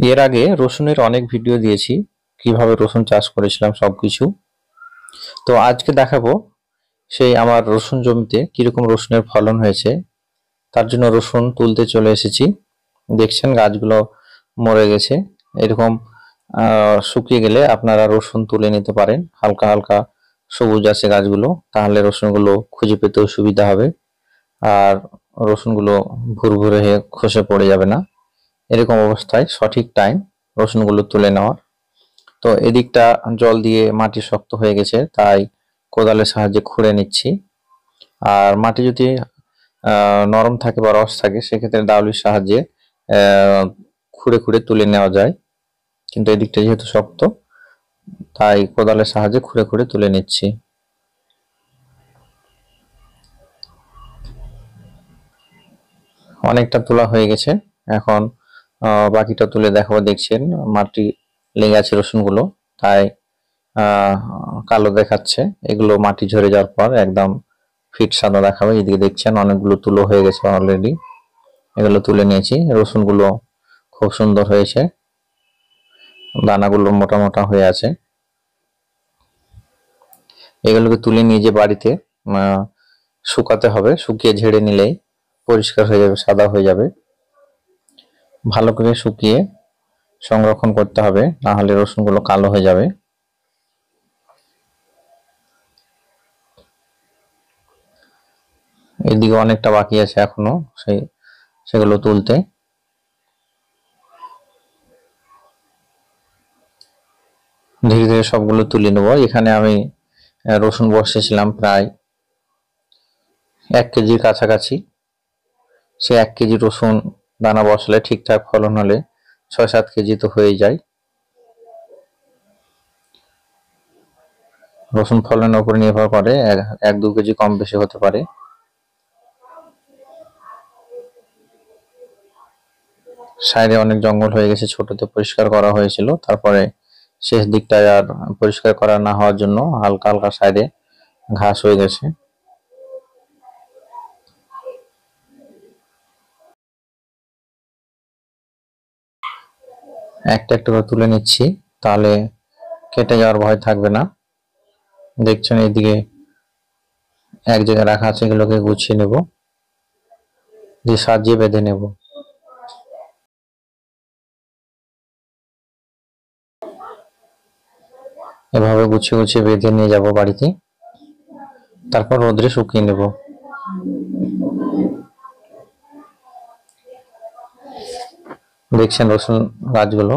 এর আগে রসুনের অনেক ভিডিও দিয়েছি, কিভাবে রসুন চাষ করেছিলাম সবকিছু। তো আজকে দেখাবো সেই আমার রসুন জমিতে কিরকম রসুনের ফলন হয়েছে। তার জন্য রসুন তুলতে চলে এসেছি। দেখছেন গাছগুলো মরে গেছে। এরকম শুকিয়ে গেলে আপনারা রসুন তুলে নিতে পারেন। হালকা হালকা সবুজ আছে গাছগুলো, তাহলে রসুনগুলো খুঁজে পেতেও সুবিধা হবে। আর রসুনগুলো ভুরভুরে হয়ে খসে পড়ে যাবে না। এরকম অবস্থায় সঠিক টাইম রসুনগুলো তুলে নেওয়ার। তো এদিকটা জল দিয়ে মাটি শক্ত হয়ে গেছে, তাই কোদালের সাহায্যে খুঁড়ে নিচ্ছি। আর মাটি যদি নরম থাকে বা রস থাকে, সেক্ষেত্রে দাউলির সাহায্যে খুঁড়ে খুঁড়ে তুলে নেওয়া যায়, কিন্তু এদিকটা যেহেতু শক্ত, তাই কোদালের সাহায্যে খুঁড়ে খুঁড়ে তুলে নিচ্ছি। অনেকটা তোলা হয়ে গেছে, এখন বাকিটা তুলে দেখাবো। দেখছেন মাটি লেগে আছে রসুনগুলো, তাই কালো দেখাচ্ছে। এগুলো মাটি ঝরে যাওয়ার পর একদম ফিট সাদা দেখাবে। এদিকে দেখছেন অনেকগুলো তুলো হয়ে গেছে অলরেডি, এগুলো তুলে নিয়েছি। রসুনগুলো খুব সুন্দর হয়েছে, দানাগুলো মোটা মোটা হয়ে আছে। এগুলোকে তুলে নিয়ে যে বাড়িতে শুকাতে হবে, শুকিয়ে ঝেড়ে নিলেই পরিষ্কার হয়ে যাবে, সাদা হয়ে যাবে। ভালো করে শুকিয়ে সংরক্ষণ করতে হবে, না হলে রসুনগুলো কালো হয়ে যাবে। এদিকে অনেকটা বাকি আছে এখনো সেগুলো তুলতে। ধীরে ধীরে সবগুলো তুলে নেব। এখানে আমি রসুন বসিয়েছিলাম প্রায় 1 কেজির কাছাকাছি। সে 1 কেজি রসুন দানা বসালে, ঠিকঠাক ফলন হলে 6-7 কেজি তো হয়ে যায়। রসুন ফলনের উপর নির্ভর করে, 1-2 কেজি কম বেশি হতে পারে। সাইডে অনেক জঙ্গল হয়ে গেছে, ছোটতে পরিষ্কার করা হয়েছিল, তারপরে শেষ দিকটায় আর পরিষ্কার করা না হওয়ার জন্য হালকা হালকা সাইডে ঘাস হয়ে গেছে। একটা একটা করে তুলে নিচ্ছি, তাহলে কেটে যাওয়ার ভয় থাকবে না। দেখছেন এইদিকে এক জায়গায় রাখা আছে, এগুলোকে গুছিয়ে নেব, দিয়ে সাজিয়ে বেঁধে নেব। এভাবে গুছিয়ে গুছিয়ে বেঁধে নিয়ে যাব বাড়িতে, তারপর রোদ্রে শুকিয়ে নেব। দেখছেন রসুন গাছগুলো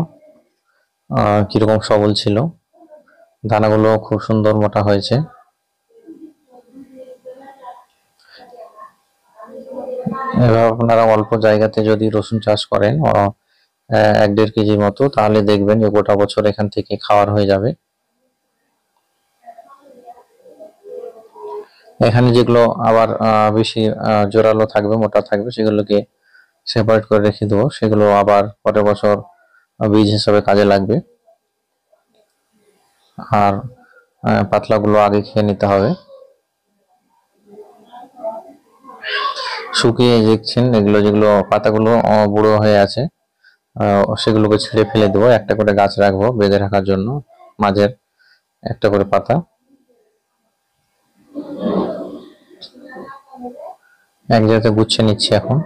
কিরকম সবল ছিল, দানাগুলো খুব সুন্দর মোটা হয়েছে। এভাবে আপনারা অল্প জায়গাতে যদি রসুন চাষ করেন 1-1.5 কেজির মতো, তাহলে দেখবেন যে গোটা বছর এখান থেকে খাওয়ার হয়ে যাবে। এখানে যেগুলো আবার বেশি জোরালো থাকবে, মোটা থাকবে, সেগুলোকে সেপারেট করে রেখে দেবো। সেগুলো আবার পরের বছর বীজ হিসাবে কাজে লাগবে। আর পাতলাগুলো আগে খেয়ে নিতে হবে। শুকিয়ে দেখছেন এগুলো, যেগুলো পাতাগুলো বুড়ো হয়ে আছে, সেগুলোকে ছিঁড়ে ফেলে দেবো। একটা করে গাছ রাখবো বেঁধে রাখার জন্য, মাঝের একটা করে পাতা। এক জায়গাতে গুছিয়ে নিচ্ছি এখন।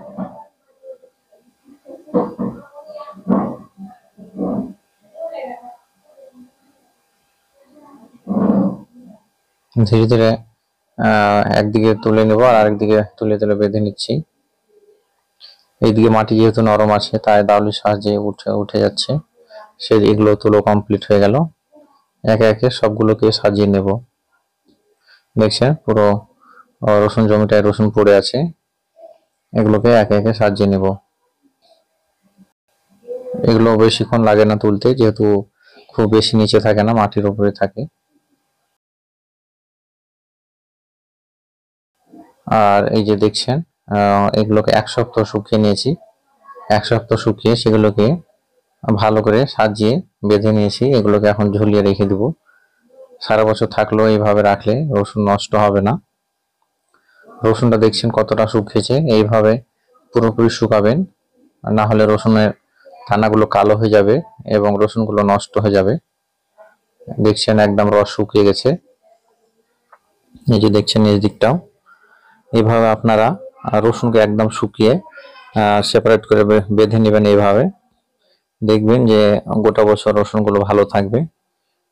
ধীরে ধীরে একদিকে তুলে নেবো, আর আরেকদিকে তুলে তুলে বেঁধে নিচ্ছি। এইদিকে মাটি যেহেতু নরম আছে, তাই দাউলির সাহায্যে উঠে যাচ্ছে। এগুলো তুলো কমপ্লিট হয়ে গেল। একে একে সবগুলোকে সাজিয়ে নেব। দেখছেন পুরো রসুন জমিটায় রসুন পড়ে আছে, এগুলোকে একে একে সাজিয়ে নেব। এগুলো বেশিক্ষণ লাগে না তুলতে, যেহেতু খুব বেশি নিচে থাকে না, মাটির উপরে থাকে। আর এই যে দেখছেন এগুলোকে 1 সপ্তাহ শুকিয়ে নিয়েছি। 1 সপ্তাহ শুকিয়ে সেগুলোকে ভালো করে সাজিয়ে বেঁধে নিয়েছি। এগুলোকে এখন ঝুলিয়ে রেখে দেবো। সারা বছর থাকলেও এইভাবে রাখলে রসুন নষ্ট হবে না। রসুনটা দেখছেন কতটা শুকিয়েছে, এইভাবে পুরোপুরি শুকাবেন, না হলে রসুনের দানাগুলো কালো হয়ে যাবে এবং রসুনগুলো নষ্ট হয়ে যাবে। দেখছেন একদম রস শুকিয়ে গেছে। এই যে দেখছেন এই দিকটাও। এইভাবে আপনারা রসুনকে একদম শুকিয়ে সেপারেট করে বেঁধে নেবেন। এইভাবে দেখবেন যে গোটা বছর রসুনগুলো ভালো থাকবে।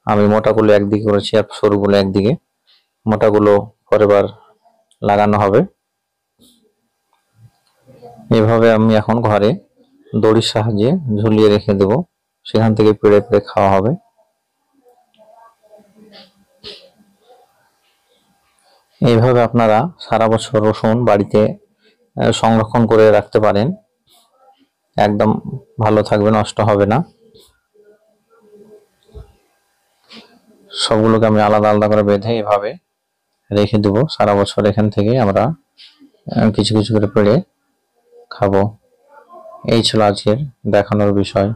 আমি মোটাগুলো একদিকে করেছি আর সরুগুলো একদিকে। মোটাগুলো পরের বার লাগানো হবে। এভাবে আমি এখন ঘরে দড়ির সাহায্যে ঝুলিয়ে রেখে দেব, সেখান থেকে পেড়ে পেড়ে খাওয়া হবে। এইভাবে আপনারা সারা বছর রসুন বাড়িতে সংরক্ষণ করে রাখতে পারেন, একদম ভালো থাকবে, নষ্ট হবে না। সবগুলোকে আমি আলাদা আলাদা করে বেঁধে এভাবে রেখে দেবো। সারা বছর এখান থেকে আমরা কিছু কিছু করে পেড়ে খাবো। এই ছিল আজকের দেখানোর বিষয়।